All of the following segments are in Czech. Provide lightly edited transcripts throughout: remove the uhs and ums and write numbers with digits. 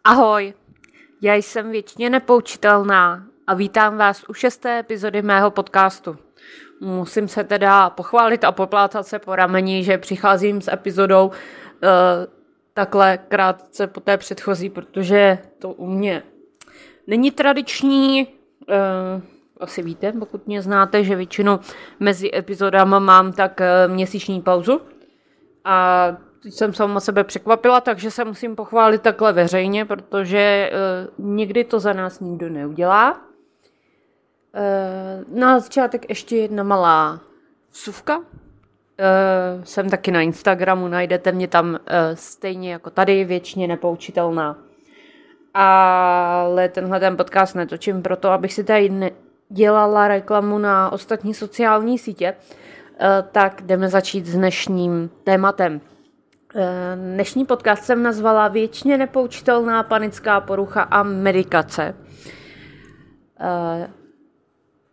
Ahoj, já jsem věčně nepoučitelná a vítám vás u 6. epizody mého podcastu. Musím se teda pochválit a poplácat se po rameni, že přicházím s epizodou takhle krátce po té předchozí, protože to u mě není tradiční. Asi víte, pokud mě znáte, že většinou mezi epizodama mám tak měsíční pauzu. A teď jsem sama sebe překvapila, takže se musím pochválit takhle veřejně, protože nikdy to za nás nikdo neudělá. Na začátek ještě jedna malá vsuvka. Jsem taky na Instagramu, najdete mě tam stejně jako tady, věčně nepoučitelná. Ale ten podcast netočím proto, abych si tady dělala reklamu na ostatní sociální sítě. Tak jdeme začít s dnešním tématem. Dnešní podcast jsem nazvala Věčně nepoučitelná panická porucha a medikace.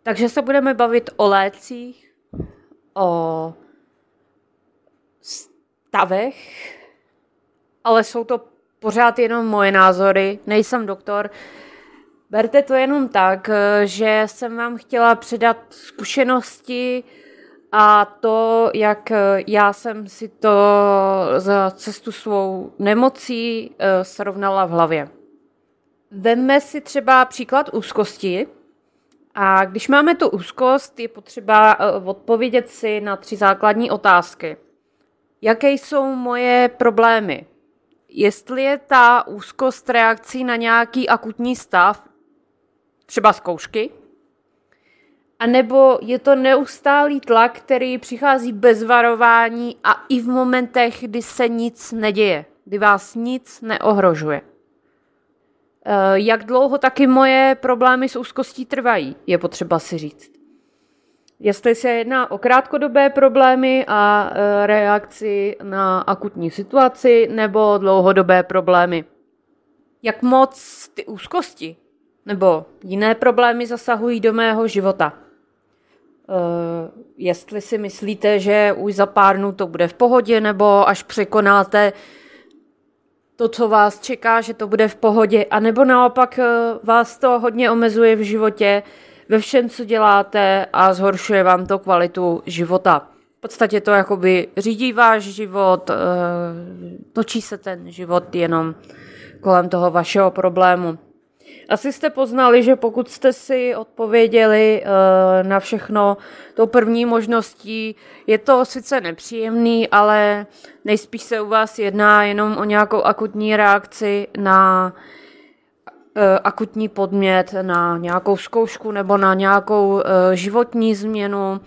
Takže se budeme bavit o lécích, o stavech, ale jsou to pořád jenom moje názory, nejsem doktor. Berte to jenom tak, že jsem vám chtěla předat zkušenosti a to, jak já jsem si to za cestu svou nemocí srovnala v hlavě. Vemme si třeba příklad úzkosti. A když máme tu úzkost, je potřeba odpovědět si na 3 základní otázky. Jaké jsou moje problémy? Jestli je ta úzkost reakcí na nějaký akutní stav, třeba zkoušky, a nebo je to neustálý tlak, který přichází bez varování a i v momentech, kdy se nic neděje, kdy vás nic neohrožuje. Jak dlouho taky moje problémy s úzkostí trvají, je potřeba si říct. Jestli se jedná o krátkodobé problémy a reakci na akutní situaci nebo dlouhodobé problémy. Jak moc ty úzkosti nebo jiné problémy zasahují do mého života. Jestli si myslíte, že už za pár dnů to bude v pohodě, nebo až překonáte to, co vás čeká, že to bude v pohodě, anebo naopak vás to hodně omezuje v životě, ve všem, co děláte a zhoršuje vám to kvalitu života. V podstatě to jakoby řídí váš život, točí se ten život jenom kolem toho vašeho problému. Asi jste poznali, že pokud jste si odpověděli na všechno tou první možností, je to sice nepříjemný, ale nejspíš se u vás jedná jenom o nějakou akutní reakci na akutní podmět, na nějakou zkoušku nebo na nějakou životní změnu.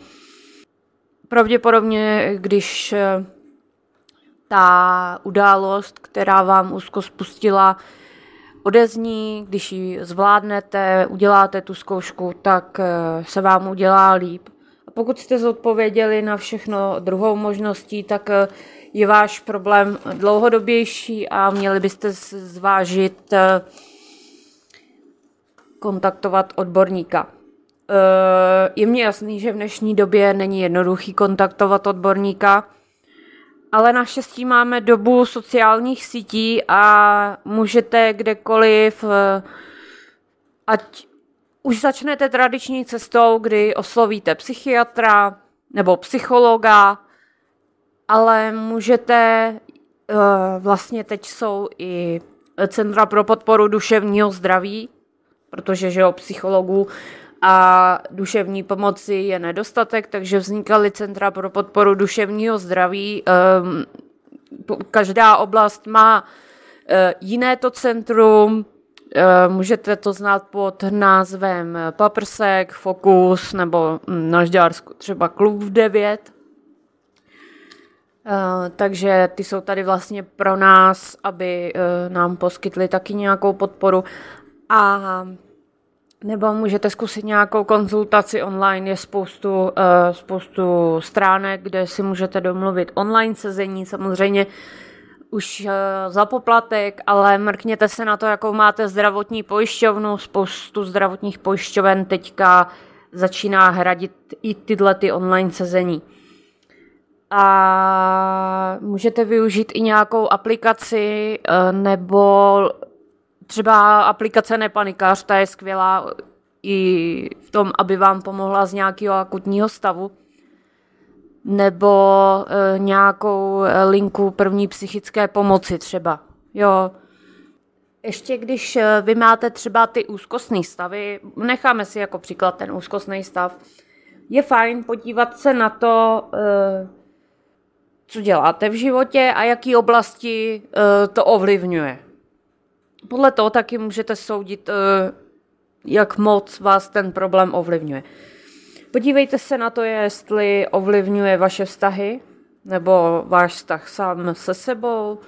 Pravděpodobně, když ta událost, která vám úzkost spustila, odezní, když ji zvládnete, uděláte tu zkoušku, tak se vám udělá líp. A pokud jste zodpověděli na všechno druhou možností, tak je váš problém dlouhodobější a měli byste zvážit kontaktovat odborníka. Je mně jasný, že v dnešní době není jednoduchý kontaktovat odborníka, ale naštěstí máme dobu sociálních sítí a můžete kdekoliv, ať už začnete tradiční cestou, kdy oslovíte psychiatra nebo psychologa, ale můžete, vlastně teď jsou i centra pro podporu duševního zdraví, protože že o psychologů a duševní pomoci je nedostatek, takže vznikaly centra pro podporu duševního zdraví. Každá oblast má jiné to centrum, můžete to znát pod názvem Paprsek, Fokus nebo na Žďársku třeba Klub v 9. Takže ty jsou tady vlastně pro nás, aby nám poskytli taky nějakou podporu. A nebo můžete zkusit nějakou konzultaci online, je spoustu stránek, kde si můžete domluvit online sezení, samozřejmě už za poplatek, ale mrkněte se na to, jakou máte zdravotní pojišťovnu. Spoustu zdravotních pojišťoven teďka začíná hradit i tyhle ty online sezení. A můžete využít i nějakou aplikaci nebo Třeba aplikace Nepanikař, ta je skvělá i v tom, aby vám pomohla z nějakého akutního stavu. Nebo nějakou linku první psychické pomoci třeba. Jo. Ještě když vy máte třeba ty úzkostné stavy, necháme si jako příklad ten úzkostný stav, je fajn podívat se na to, co děláte v životě a jaký oblasti to ovlivňuje. Podle toho taky můžete soudit, jak moc vás ten problém ovlivňuje. Podívejte se na to, jestli ovlivňuje vaše vztahy, nebo váš vztah sám se sebou,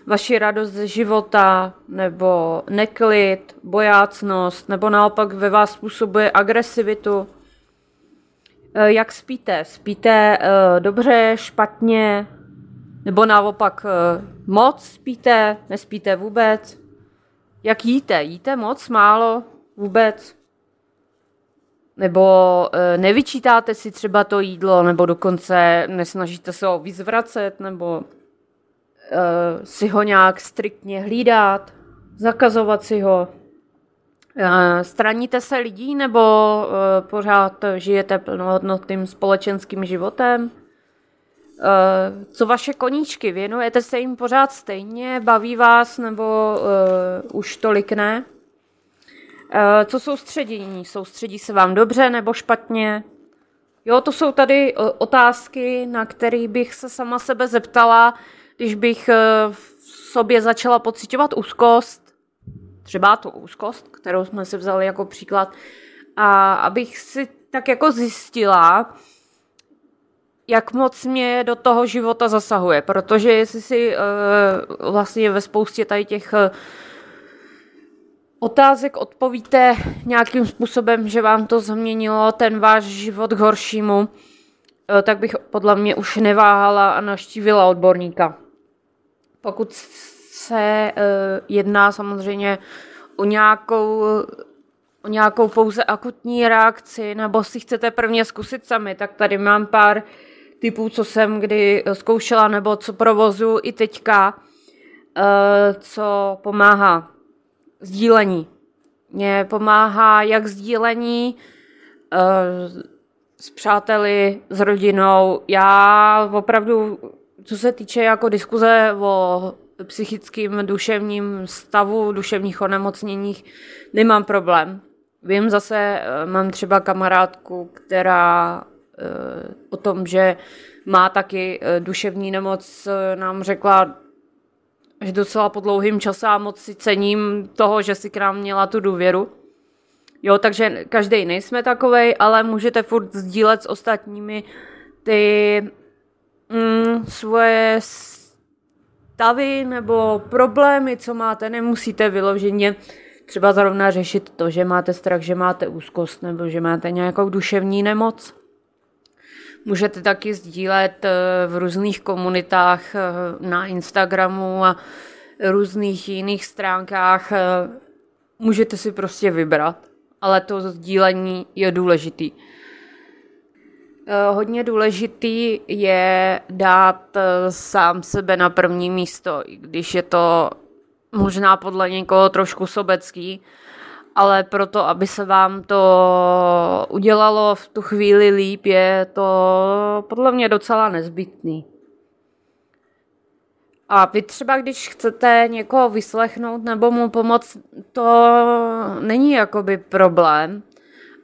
vaši radost ze života, nebo neklid, bojácnost, nebo naopak ve vás způsobuje agresivitu. Jak spíte? Spíte dobře, špatně, nebo naopak moc spíte, nespíte vůbec? Jak jíte? Jíte moc, málo, vůbec? Nebo nevyčítáte si třeba to jídlo, nebo dokonce nesnažíte se ho vyzvracet, nebo si ho nějak striktně hlídat, zakazovat si ho. Straníte se lidí, nebo pořád žijete plnohodnotným společenským životem? Co vaše koníčky? Věnujete se jim pořád stejně? Baví vás, nebo už tolik ne? Co soustředění? Soustředí se vám dobře nebo špatně? Jo, to jsou tady otázky, na které bych se sama sebe zeptala, když bych v sobě začala pociťovat úzkost, třeba tu úzkost, kterou jsme si vzali jako příklad, a abych si tak jako zjistila, jak moc mě do toho života zasahuje, protože jestli si vlastně ve spoustě tady těch otázek odpovíte nějakým způsobem, že vám to změnilo ten váš život k horšímu, tak bych podle mě už neváhala a navštívila odborníka. Pokud se jedná samozřejmě o nějakou pouze akutní reakci, nebo si chcete prvně zkusit sami, tak tady mám pár typů, co jsem kdy zkoušela, nebo co provozuji i teďka, co pomáhá. Sdílení. Mně pomáhá jak sdílení s přáteli, s rodinou. Já opravdu, co se týče jako diskuze o psychickém, duševním stavu, duševních onemocněních, nemám problém. Vím zase, mám třeba kamarádku, která o tom, že má taky duševní nemoc, nám řekla až docela po dlouhým čase a moc si cením toho, že si k nám měla tu důvěru. Jo, takže každý nejsme takovej, ale můžete furt sdílet s ostatními ty svoje stavy nebo problémy, co máte. Nemusíte vyloženě třeba zrovna řešit to, že máte strach, že máte úzkost nebo že máte nějakou duševní nemoc. Můžete taky sdílet v různých komunitách na Instagramu a různých jiných stránkách. Můžete si prostě vybrat, ale to sdílení je důležitý. Hodně důležitý je dát sám sebe na první místo, i když je to možná podle někoho trošku sobecký, ale proto, aby se vám to udělalo v tu chvíli líp, je to podle mě docela nezbytný. A vy třeba, když chcete někoho vyslechnout nebo mu pomoct, to není jakoby problém,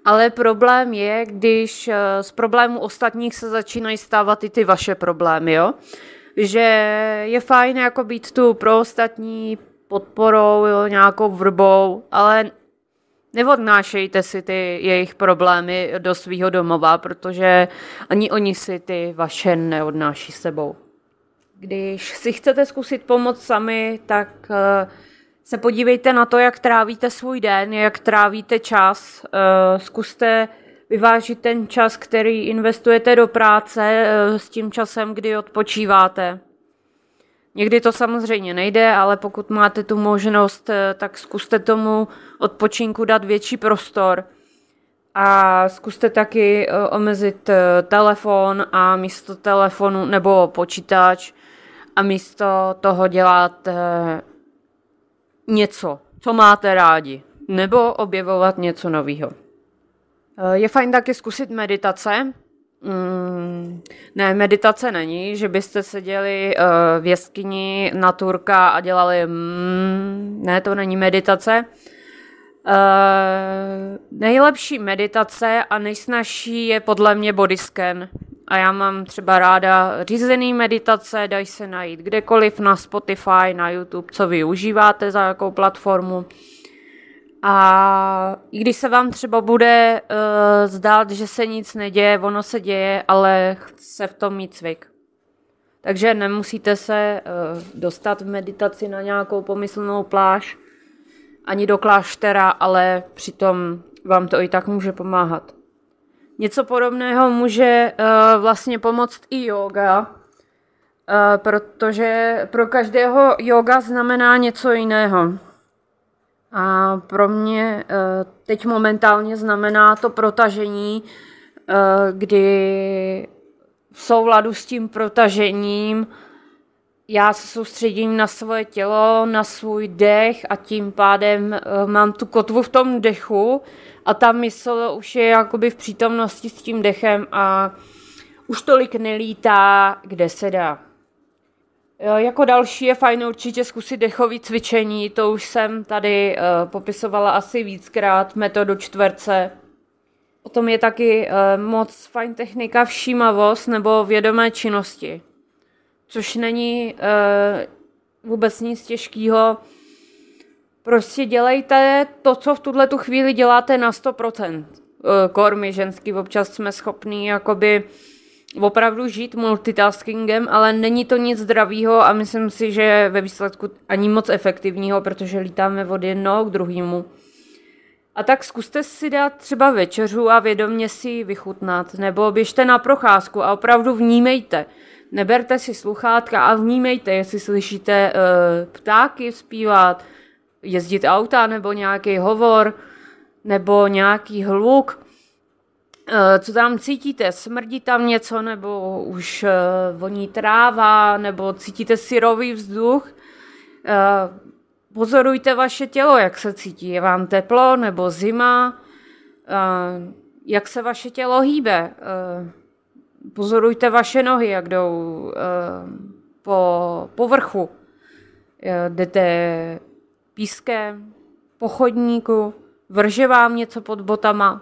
ale problém je, když z problémů ostatních se začínají stávat i ty vaše problémy, jo? Že je fajn jako být tu pro ostatní podporou, jo, nějakou vrbou, ale neodnášejte si ty jejich problémy do svého domova, protože ani oni si ty vaše neodnáší sebou. Když si chcete zkusit pomoct sami, tak se podívejte na to, jak trávíte svůj den, jak trávíte čas. Zkuste vyvážit ten čas, který investujete do práce, s tím časem, kdy odpočíváte. Někdy to samozřejmě nejde, ale pokud máte tu možnost, tak zkuste tomu odpočinku dát větší prostor. A zkuste taky omezit telefon a místo telefonu nebo počítač a místo toho dělat něco, co máte rádi, nebo objevovat něco nového. Je fajn taky zkusit meditace. Ne, meditace není, že byste seděli v jeskyni na turka a dělali ne, to není meditace. Nejlepší meditace a nejsnažší je podle mě body scan. A já mám třeba ráda řízený meditace, dají se najít kdekoliv na Spotify, na YouTube, co vy užíváte, za jakou platformu. A i když se vám třeba bude zdát, že se nic neděje, ono se děje, ale chce v tom mít cvik. Takže nemusíte se dostat v meditaci na nějakou pomyslnou pláž, ani do kláštera, ale přitom vám to i tak může pomáhat. Něco podobného může vlastně pomoct i yoga, protože pro každého yoga znamená něco jiného. A pro mě teď momentálně znamená to protažení, kdy v souladu s tím protažením já se soustředím na svoje tělo, na svůj dech a tím pádem mám tu kotvu v tom dechu a ta mysl už je jakoby v přítomnosti s tím dechem a už tolik nelítá, kde se dá. Jako další je fajn určitě zkusit dechové cvičení, to už jsem tady popisovala asi víckrát, metodu čtverce. Potom je taky moc fajn technika všímavost nebo vědomé činnosti, což není vůbec nic těžkého. Prostě dělejte to, co v tuhletu chvíli děláte na 100%. Kor my ženský občas jsme schopní jakoby opravdu žít multitaskingem, ale není to nic zdravého a myslím si, že ve výsledku ani moc efektivního, protože lítáme od jednoho k druhému. A tak zkuste si dát třeba večeřu a vědomě si ji vychutnat, nebo běžte na procházku a opravdu vnímejte. Neberte si sluchátka a vnímejte, jestli slyšíte ptáky zpívat, jezdit auta nebo nějaký hovor, nebo nějaký hluk. Co tam cítíte? Smrdí tam něco, nebo už voní tráva, nebo cítíte syrový vzduch? Pozorujte vaše tělo, jak se cítí. Je vám teplo nebo zima? Jak se vaše tělo hýbe? Pozorujte vaše nohy, jak jdou po povrchu. Jdete pískem, po chodníku, vrže vám něco pod botama.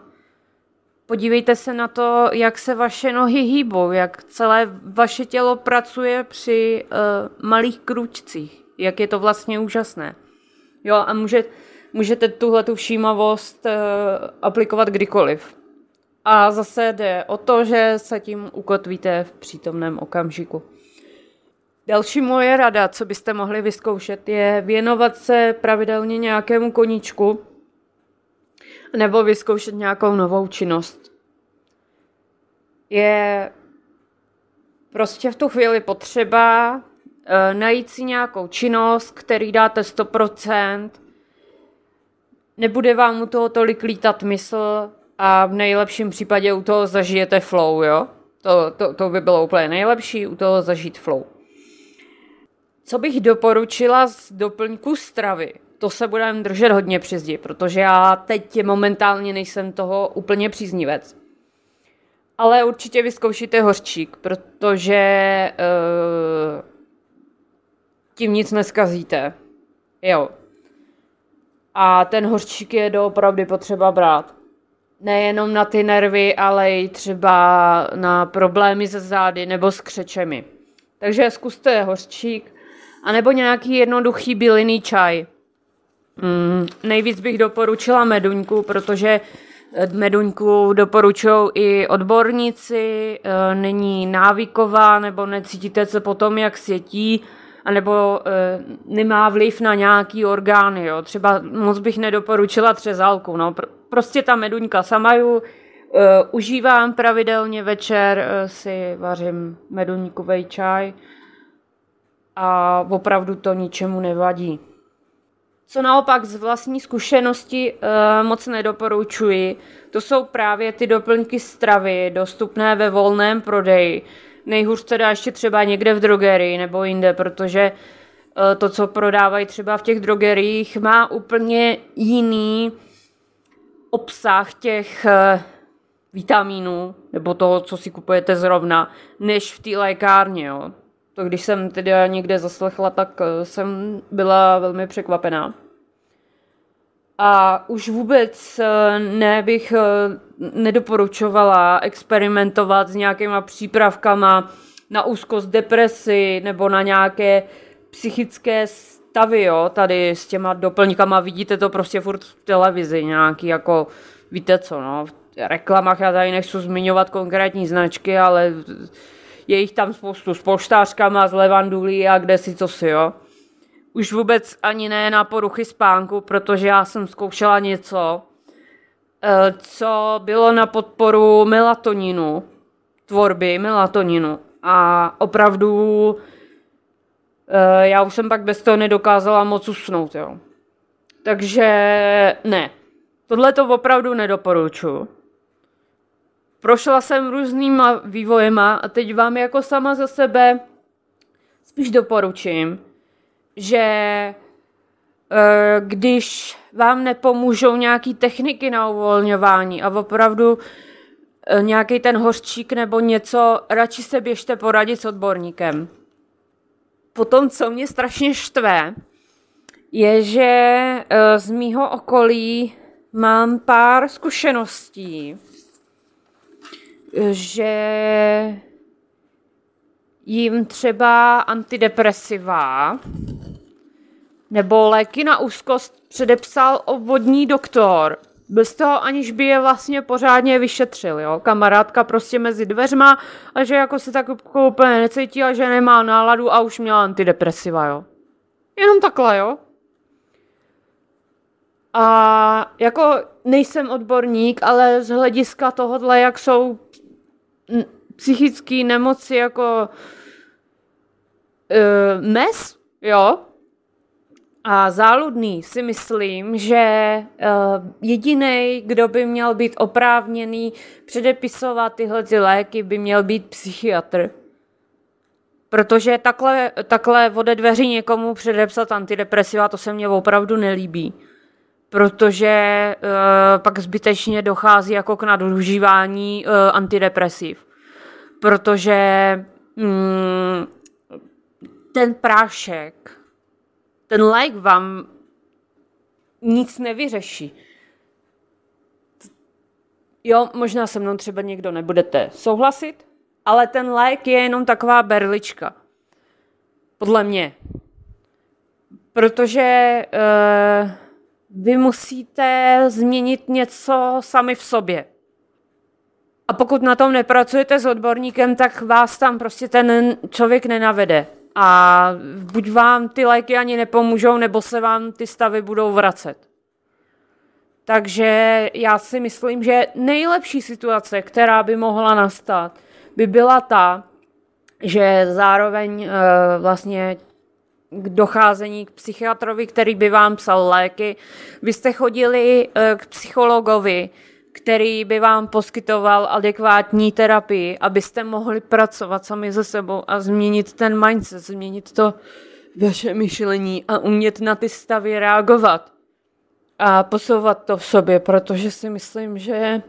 Podívejte se na to, jak se vaše nohy hýbou, jak celé vaše tělo pracuje při malých krůčcích. Jak je to vlastně úžasné. Jo, a můžete tuhletu všímavost aplikovat kdykoliv. A zase jde o to, že se tím ukotvíte v přítomném okamžiku. Další moje rada, co byste mohli vyzkoušet, je věnovat se pravidelně nějakému koníčku nebo vyzkoušet nějakou novou činnost. Je prostě v tu chvíli potřeba najít si nějakou činnost, který dáte 100%, nebude vám u toho tolik lítat mysl a v nejlepším případě u toho zažijete flow, jo? To by bylo úplně nejlepší, u toho zažít flow. Co bych doporučila z doplňku stravy? To se budeme držet hodně při zdi, protože já teď momentálně nejsem toho úplně příznivec. Ale určitě vyzkoušíte hořčík, protože tím nic neskazíte. Jo. A ten hořčík je doopravdy potřeba brát. Nejenom na ty nervy, ale i třeba na problémy se zády nebo s křečemi. Takže zkuste hořčík, anebo nějaký jednoduchý bylinný čaj. Nejvíc bych doporučila meduňku, protože meduňku doporučují i odborníci, není návyková, nebo necítíte se potom, jak světí, anebo nemá vliv na nějaký orgány. Jo. Třeba moc bych nedoporučila třezálku. No. Prostě ta meduňka sama ju užívám pravidelně večer, si vařím meduňkový čaj a opravdu to ničemu nevadí. Co naopak z vlastní zkušenosti moc nedoporučuji, to jsou právě ty doplňky stravy dostupné ve volném prodeji. Nejhůř teda ještě třeba někde v drogerii nebo jinde, protože to, co prodávají třeba v těch drogeriích, má úplně jiný obsah těch vitamínů, nebo toho, co si kupujete zrovna, než v té lékárně. Jo. To když jsem teda někde zaslechla, tak jsem byla velmi překvapená. A už vůbec bych nedoporučovala experimentovat s nějakýma přípravkama na úzkost, depresi nebo na nějaké psychické stavy, jo. Tady s těma doplňkama vidíte to prostě furt v televizi, nějaký jako, víte co, no, v reklamách já tady nechci zmiňovat konkrétní značky, ale je jich tam spoustu s polštářkama, s levandulí a kde si co si, jo. Už vůbec ani ne na poruchy spánku, protože já jsem zkoušela něco, co bylo na podporu melatoninu, tvorby melatoninu. A opravdu já už jsem pak bez toho nedokázala moc usnout, jo. Takže ne, tohle to opravdu nedoporučuji. Prošla jsem různýma vývojema a teď vám jako sama za sebe spíš doporučím, že když vám nepomůžou nějaký techniky na uvolňování a opravdu nějaký ten hořčík nebo něco, radši se běžte poradit s odborníkem. Potom, co mě strašně štve, je, že z mýho okolí mám pár zkušeností, že jim třeba antidepresiva nebo léky na úzkost předepsal obvodní doktor, bez toho, aniž by je vlastně pořádně vyšetřil, jo. Kamarádka prostě mezi dveřma a že jako se tak úplně necítila, že nemá náladu a už měla antidepresiva, jo. Jenom takhle, jo. A jako nejsem odborník, ale z hlediska tohohle, jak jsou psychické nemoci jako mes, jo, a záludný, si myslím, že jediný, kdo by měl být oprávněný předepisovat tyhle ty léky, by měl být psychiatr. Protože takhle ode dveří někomu předepsat antidepresiva, to se mně opravdu nelíbí. Protože pak zbytečně dochází jako k nadužívání antidepresiv. Protože ten prášek, ten lék vám nic nevyřeší. Jo, možná se mnou třeba někdo nebudete souhlasit, ale ten lék je jenom taková berlička. Podle mě. Protože vy musíte změnit něco sami v sobě. A pokud na tom nepracujete s odborníkem, tak vás tam prostě ten člověk nenavede. A buď vám ty léky ani nepomůžou, nebo se vám ty stavy budou vracet. Takže já si myslím, že nejlepší situace, která by mohla nastat, by byla ta, že zároveň vlastně k docházení k psychiatrovi, který by vám psal léky, byste chodili k psychologovi, který by vám poskytoval adekvátní terapii, abyste mohli pracovat sami se sebou a změnit ten mindset, změnit to vaše myšlení a umět na ty stavy reagovat a posouvat to v sobě, protože si myslím, že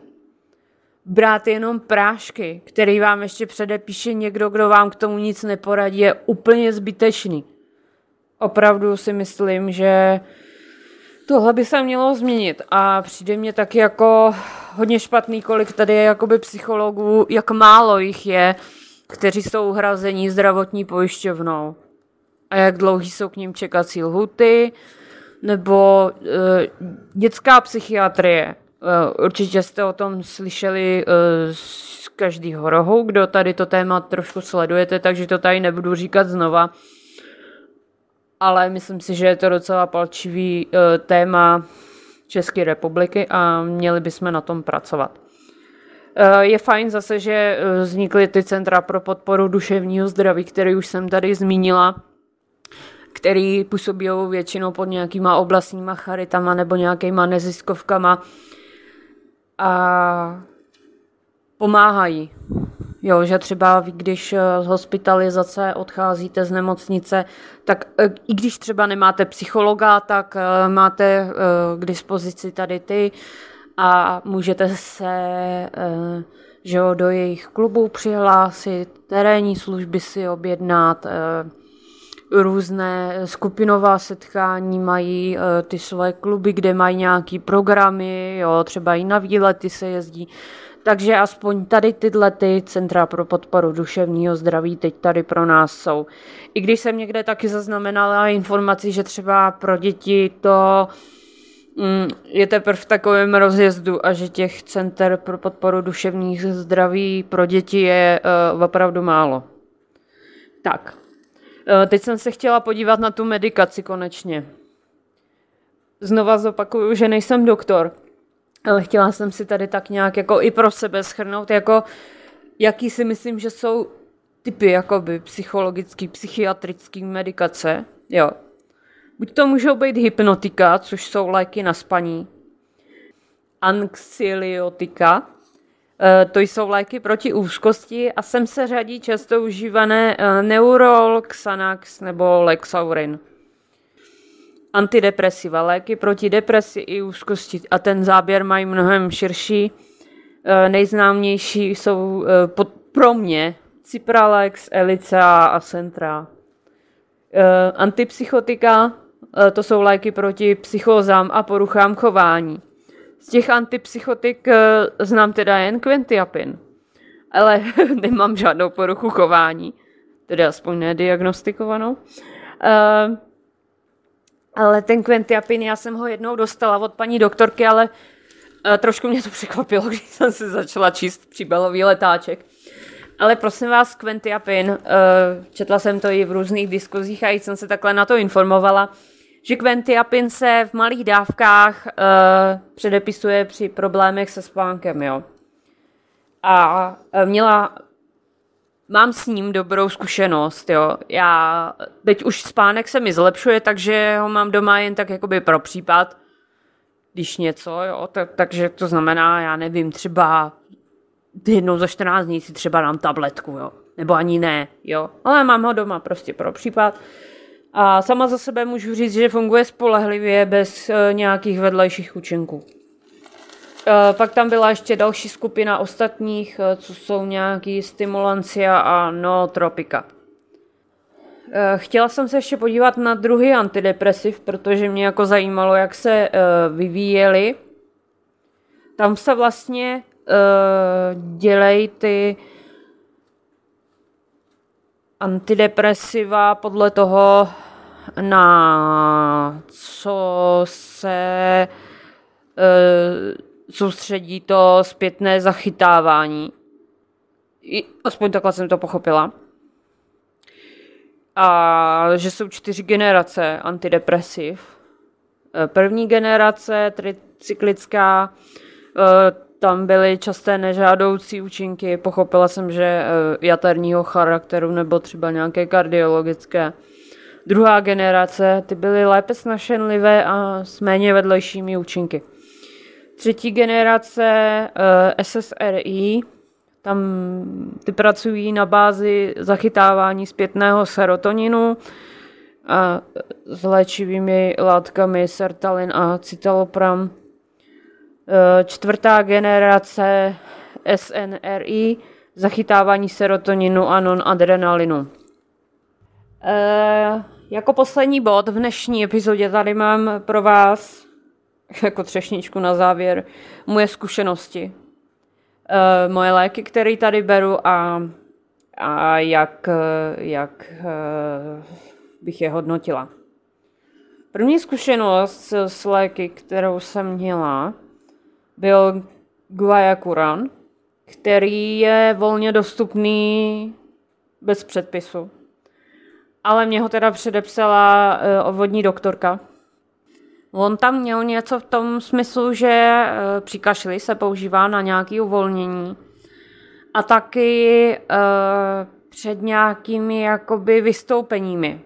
brát jenom prášky, který vám ještě předepíše někdo, kdo vám k tomu nic neporadí, je úplně zbytečný. Opravdu si myslím, že tohle by se mělo změnit a přijde mně taky jako hodně špatný, kolik tady je jakoby psychologů, jak málo jich je, kteří jsou hrazení zdravotní pojišťovnou a jak dlouhý jsou k ním čekací lhuty, nebo dětská psychiatrie. Určitě jste o tom slyšeli z každého rohu, kdo tady to téma trošku sledujete, takže to tady nebudu říkat znova. Ale myslím si, že je to docela palčivý téma České republiky a měli bychom na tom pracovat. Je fajn zase, že vznikly ty centra pro podporu duševního zdraví, které už jsem tady zmínila, který působí většinou pod nějakýma oblastníma charitama nebo nějakýma neziskovkama a pomáhají. Jo, že třeba vy, když z hospitalizace odcházíte z nemocnice, tak i když třeba nemáte psychologa, tak máte k dispozici tady ty a můžete se že jo, do jejich klubů přihlásit, terénní služby si objednat, různé skupinová setkání mají ty své kluby, kde mají nějaký programy, jo, třeba i na výlety se jezdí. Takže aspoň tady tyhle ty centra pro podporu duševního zdraví teď tady pro nás jsou. I když jsem někde taky zaznamenala informaci, že třeba pro děti to je teprve v takovém rozjezdu a že těch center pro podporu duševních zdraví pro děti je opravdu málo. Tak, teď jsem se chtěla podívat na tu medikaci konečně. Znova zopakuju, že nejsem doktor, ale chtěla jsem si tady tak nějak jako i pro sebe shrnout, jako jaký si myslím, že jsou typy jakoby psychologický, psychiatrický medikace, jo. Buď to můžou být hypnotika, což jsou léky na spaní, anxiolytika, to jsou léky proti úzkosti a sem se řadí často užívané Neurol, Xanax nebo Lexaurin. Antidepresiva, léky proti depresi i úzkosti a ten záběr mají mnohem širší. Nejznámější jsou pro mě Cipralex, Elicea a Centra. Antipsychotika, to jsou léky proti psychózám a poruchám chování. Z těch antipsychotik znám teda jen Quetiapin, ale nemám žádnou poruchu chování, teda aspoň nediagnostikovanou. Ale ten Quetiapin, já jsem ho jednou dostala od paní doktorky, ale trošku mě to překvapilo, když jsem si začala číst příbalový letáček. Ale prosím vás, Quetiapin, četla jsem to i v různých diskuzích a i jsem se takhle na to informovala, že Quetiapin se v malých dávkách předepisuje při problémech se spánkem, jo. A mám s ním dobrou zkušenost, jo. Teď už spánek se mi zlepšuje, takže ho mám doma jen tak jakoby pro případ, když něco, jo. Takže to znamená, já nevím, třeba jednou za 14 dní si třeba dám tabletku, jo. Nebo ani ne, jo. Ale mám ho doma prostě pro případ. A sama za sebe můžu říct, že funguje spolehlivě bez nějakých vedlejších účinků. Pak tam byla ještě další skupina ostatních, co jsou nějaký stimulancia a nootropika. Chtěla jsem se ještě podívat na druhy antidepresiv, protože mě jako zajímalo, jak se vyvíjely. Tam se vlastně dělají ty antidepresiva podle toho, na co se soustředí to zpětné zachytávání. Aspoň takhle jsem to pochopila. A že jsou 4 generace antidepresiv. První generace, tricyklická, tam byly časté nežádoucí účinky. Pochopila jsem, že jaterního charakteru nebo třeba nějaké kardiologické. Druhá generace, ty byly lépe snašenlivé a s méně vedlejšími účinky. Třetí generace SSRI, tam ty pracují na bázi zachytávání zpětného serotoninu a s léčivými látkami sertalin a citalopram. Čtvrtá generace SNRI, zachytávání serotoninu a non-adrenalinu. Jako poslední bod v dnešní epizodě tady mám pro vás jako třešničku na závěr moje zkušenosti. Moje léky, které tady beru a jak bych je hodnotila. První zkušenost s léky, kterou jsem měla, byl Guaiacuran, který je volně dostupný bez předpisu. Ale mě ho teda předepsala obvodní doktorka. On tam měl něco v tom smyslu, že při kašli se používá na nějaké uvolnění a taky před nějakými jakoby vystoupeními.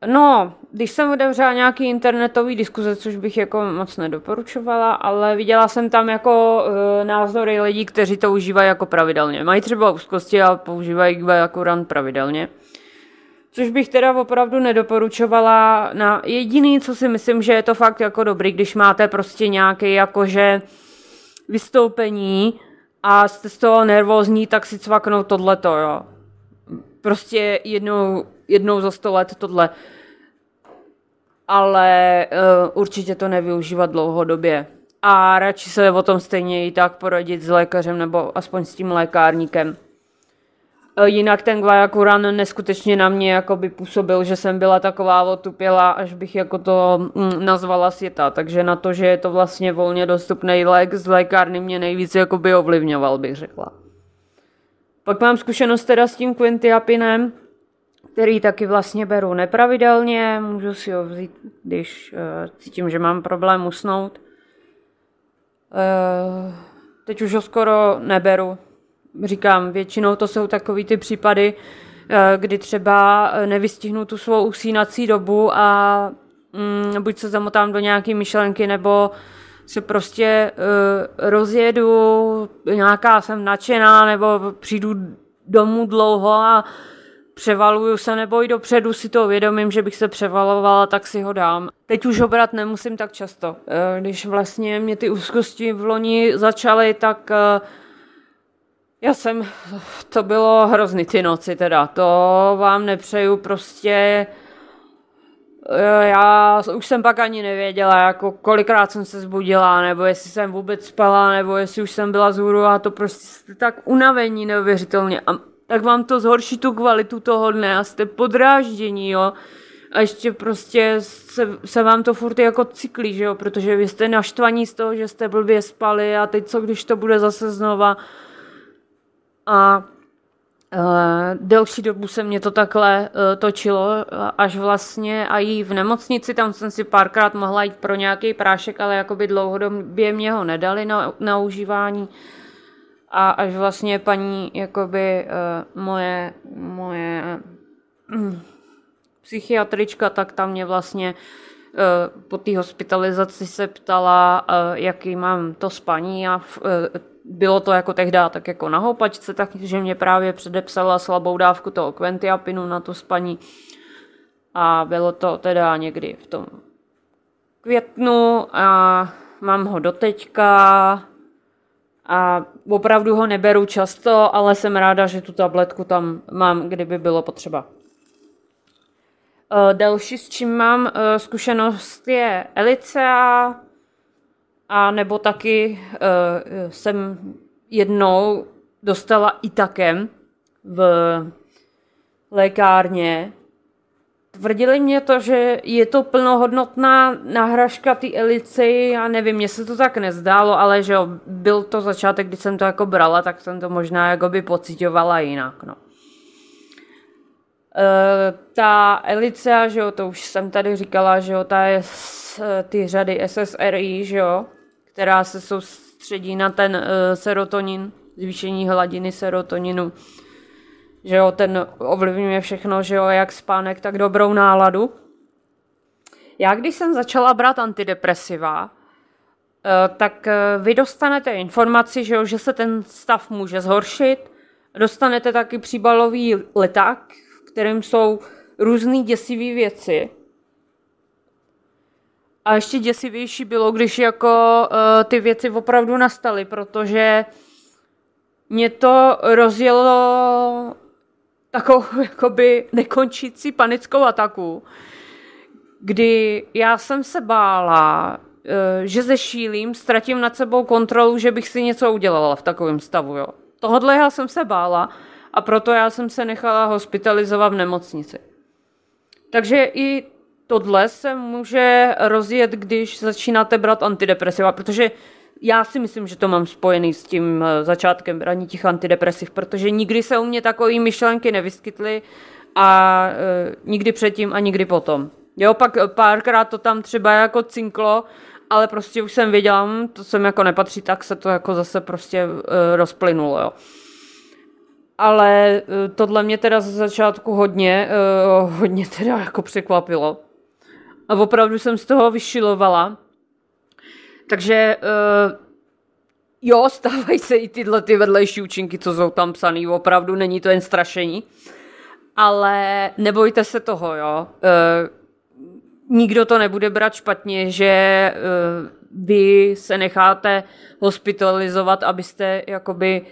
No, když jsem otevřela nějaký internetový diskuze, což bych jako moc nedoporučovala, ale viděla jsem tam jako názory lidí, kteří to užívají jako pravidelně. Mají třeba úzkosti a používají Guaiacuran pravidelně. Což bych teda opravdu nedoporučovala. Na jediný, co si myslím, že je to fakt jako dobrý, když máte prostě nějaké jakože vystoupení a jste z toho nervózní, tak si cvaknout tohleto, jo. Prostě jednou za 100 let tohle. Ale určitě to nevyužívat dlouhodobě. A radši se o tom stejně i tak poradit s lékařem nebo aspoň s tím lékárníkem. Jinak ten Guaiacuran neskutečně na mě jakoby působil, že jsem byla taková otupělá, až bych jako to nazvala světa. Takže na to, že je to vlastně volně dostupný lék z lékárny, mě nejvíc jakoby ovlivňoval, bych řekla. Pak mám zkušenost teda s tím quetiapinem, který taky vlastně beru nepravidelně. Můžu si ho vzít, když cítím, že mám problém usnout. Teď už ho skoro neberu. Říkám, většinou to jsou takový ty případy, kdy třeba nevystihnu tu svou usínací dobu a buď se zamotám do nějaké myšlenky, nebo se prostě rozjedu, nějaká jsem nadšená, nebo přijdu domů dlouho a převaluju se, nebo i dopředu si to uvědomím, že bych se převalovala, tak si ho dám. Teď už ho brát nemusím tak často. Když vlastně mě ty úzkosti v loni začaly, tak to bylo hrozný ty noci teda, to vám nepřeju prostě. Já už jsem pak ani nevěděla, jako kolikrát jsem se zbudila, nebo jestli jsem vůbec spala, nebo jestli už jsem byla zhůru a to prostě jste tak unavení neuvěřitelně. A tak vám to zhorší tu kvalitu toho dne a jste podráždění, jo. A ještě prostě se vám to furt jako cyklí, že jo, protože vy jste naštvaní z toho, že jste blbě spali a teď co, když to bude zase znova. A delší dobu se mě to takhle točilo, až vlastně a i v nemocnici, tam jsem si párkrát mohla jít pro nějaký prášek, ale jakoby dlouhodobě mě ho nedali na užívání. A až vlastně paní, jakoby moje psychiatrička, tak tam mě vlastně po té hospitalizaci se ptala, jaký mám to spaní a bylo to jako tehdy tak jako na houpačce, takže mě právě předepsala slabou dávku toho quetiapinu na to spaní a bylo to teda někdy v tom květnu a mám ho doteďka a opravdu ho neberu často, ale jsem ráda, že tu tabletku tam mám, kdyby bylo potřeba. Další, s čím mám zkušenost, je Elicea, a nebo taky jsem jednou dostala Itakem v lékárně. Tvrdili mě to, že je to plnohodnotná náhražka té Elicei, já nevím, mně se to tak nezdálo, ale že jo, byl to začátek, kdy jsem to jako brala, tak jsem to možná jakoby pocitovala jinak, no. Ta Elicea, že jo, to už jsem tady říkala, že jo, ta je z ty řady SSRI, že jo, která se soustředí na ten serotonin, zvýšení hladiny serotoninu, že jo, ten ovlivňuje všechno, že jo, jak spánek, tak dobrou náladu. Já když jsem začala brát antidepresiva, tak vy dostanete informaci, že jo, že se ten stav může zhoršit, dostanete taky příbalový leták, v kterém jsou různý děsivé věci. A ještě děsivější bylo, když jako ty věci opravdu nastaly, protože mě to rozjelo takovou jakoby nekončící panickou ataku, kdy já jsem se bála, že zešílím, ztratím nad sebou kontrolu, že bych si něco udělala v takovém stavu. Jo. Tohodle já jsem se bála a proto já jsem se nechala hospitalizovat v nemocnici. Takže i tohle se může rozjet, když začínáte brát antidepresiva, protože já si myslím, že to mám spojený s tím začátkem braní těch antidepresiv, protože nikdy se u mě takové myšlenky nevyskytly a nikdy předtím a nikdy potom. Jo, pak párkrát to tam třeba jako cinklo, ale prostě už jsem věděla, to sem jako nepatří, tak se to jako zase prostě rozplynulo, jo. ale tohle mě teda ze začátku hodně teda jako překvapilo. A opravdu jsem z toho vyšilovala. Takže jo, stávají se i tyhle ty vedlejší účinky, co jsou tam psaný, opravdu není to jen strašení. Ale nebojte se toho, jo. Nikdo to nebude brát špatně, že vy se necháte hospitalizovat, abyste jakoby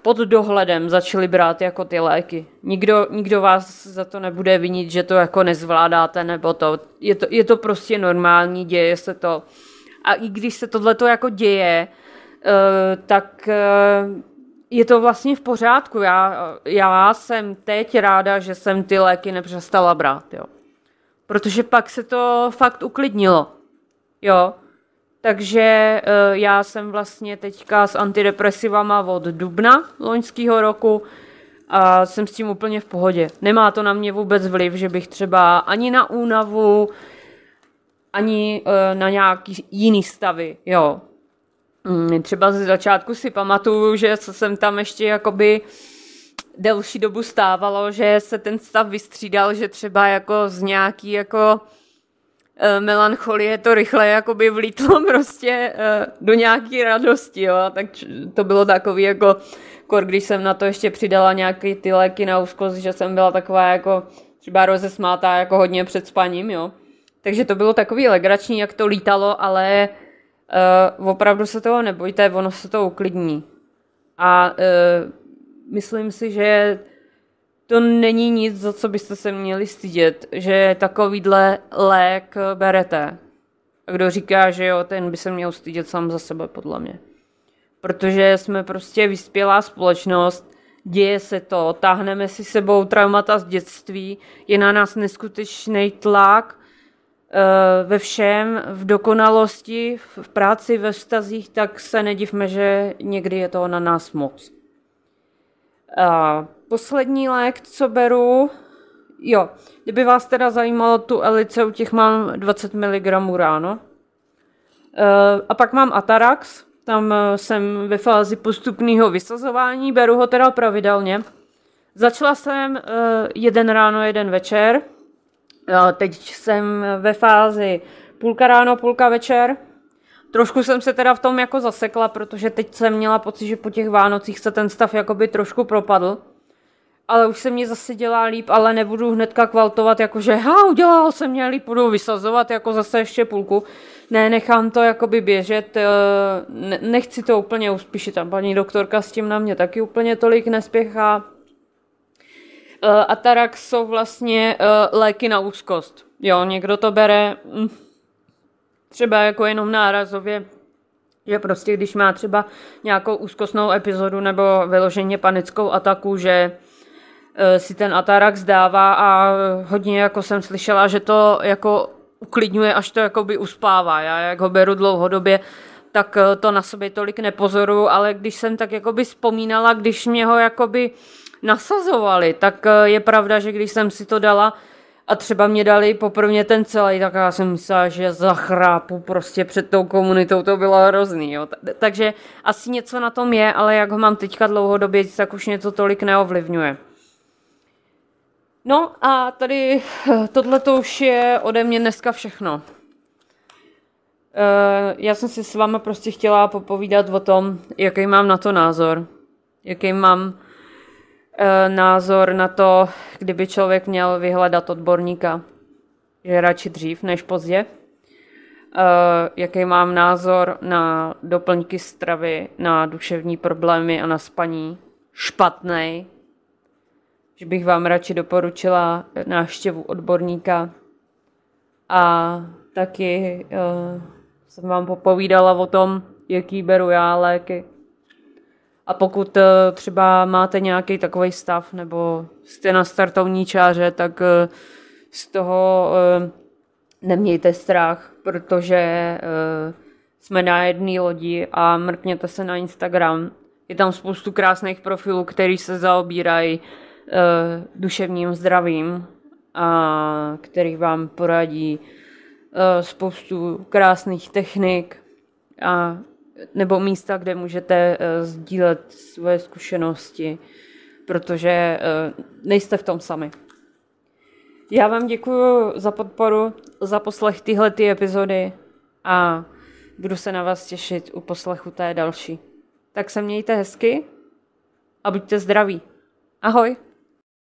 pod dohledem začali brát jako ty léky. Nikdo vás za to nebude vinit, že to jako nezvládáte, nebo to. Je to prostě normální, děje se to. A i když se tohleto jako děje, tak je to vlastně v pořádku. Já jsem teď ráda, že jsem ty léky nepřestala brát, jo. Protože pak se to fakt uklidnilo, jo. Takže já jsem vlastně teďka s antidepresivama od dubna loňského roku a jsem s tím úplně v pohodě. Nemá to na mě vůbec vliv, že bych třeba ani na únavu, ani na nějaký jiný stavy, jo. Třeba ze začátku si pamatuju, že jsem tam ještě jakoby delší dobu stávalo, že se ten stav vystřídal, že třeba jako z nějaký jako melancholie to rychle jakoby vlítlo prostě do nějaký radosti, jo, tak to bylo takový jako, když jsem na to ještě přidala nějaký ty léky na úzkost, že jsem byla taková jako třeba rozesmátá jako hodně před spaním, jo. Takže to bylo takový legrační, jak to lítalo, ale opravdu se toho nebojte, ono se to uklidní. A myslím si, že to není nic, za co byste se měli stydět, že takovýhle lék berete. A kdo říká, že jo, ten by se měl stydět sám za sebe, podle mě. Protože jsme prostě vyspělá společnost, děje se to, táhneme si sebou traumata z dětství, je na nás neskutečný tlak ve všem, v dokonalosti, v práci, ve vztazích, tak se nedivme, že někdy je to na nás moc. Poslední lék, co beru, jo, kdyby vás teda zajímalo tu Eliceu, těch mám 20 mg ráno. A pak mám Atarax, tam jsem ve fázi postupného vysazování, beru ho teda pravidelně. Začala jsem jeden ráno, jeden večer. Teď jsem ve fázi půlka ráno, půlka večer. Trošku jsem se teda v tom jako zasekla, protože teď jsem měla pocit, že po těch Vánocích se ten stav jakoby trošku propadl. Ale už se mě zase dělá líp, ale nebudu hnedka kvaltovat, jakože udělal se mě líp, budu vysazovat jako zase ještě půlku. Ne, nechám to jakoby běžet, nechci to úplně uspíšit. A paní doktorka s tím na mě taky úplně tolik nespěchá. Atarax jsou vlastně léky na úzkost. Jo, někdo to bere třeba jako jenom nárazově, že prostě když má třeba nějakou úzkostnou epizodu nebo vyloženě panickou ataku, že si ten Atarax dává a hodně jako jsem slyšela, že to jako uklidňuje, až to jakoby uspává. Já jak ho beru dlouhodobě, tak to na sobě tolik nepozoruju, ale když jsem tak jakoby vzpomínala, když mě ho jakoby nasazovali, tak je pravda, že když jsem si to dala a třeba mě dali poprvé ten celý, tak já jsem myslela, že zachrápu prostě před tou komunitou, to bylo hrozný, jo. Takže asi něco na tom je, ale jak ho mám teďka dlouhodobě, tak už mě to tolik neovlivňuje. No a tady tohleto už je ode mě dneska všechno. Já jsem si s váma prostě chtěla popovídat o tom, jaký mám na to názor. Jaký mám názor na to, kdyby člověk měl vyhledat odborníka, že radši dřív než pozdě. Jaký mám názor na doplňky stravy, na duševní problémy a na spaní. Špatnej. Že bych vám radši doporučila návštěvu odborníka. A taky jsem vám popovídala o tom, jaký beru já léky. A pokud třeba máte nějaký takový stav, nebo jste na startovní čáře, tak z toho nemějte strach, protože jsme na jedné lodi a mrkněte se na Instagram. Je tam spoustu krásných profilů, který se zaobírají duševním zdravím a který vám poradí spoustu krásných technik a nebo místa, kde můžete sdílet svoje zkušenosti, protože nejste v tom sami. Já vám děkuji za podporu, za poslech tyhlety epizody a budu se na vás těšit u poslechu té další. Tak se mějte hezky a buďte zdraví. Ahoj!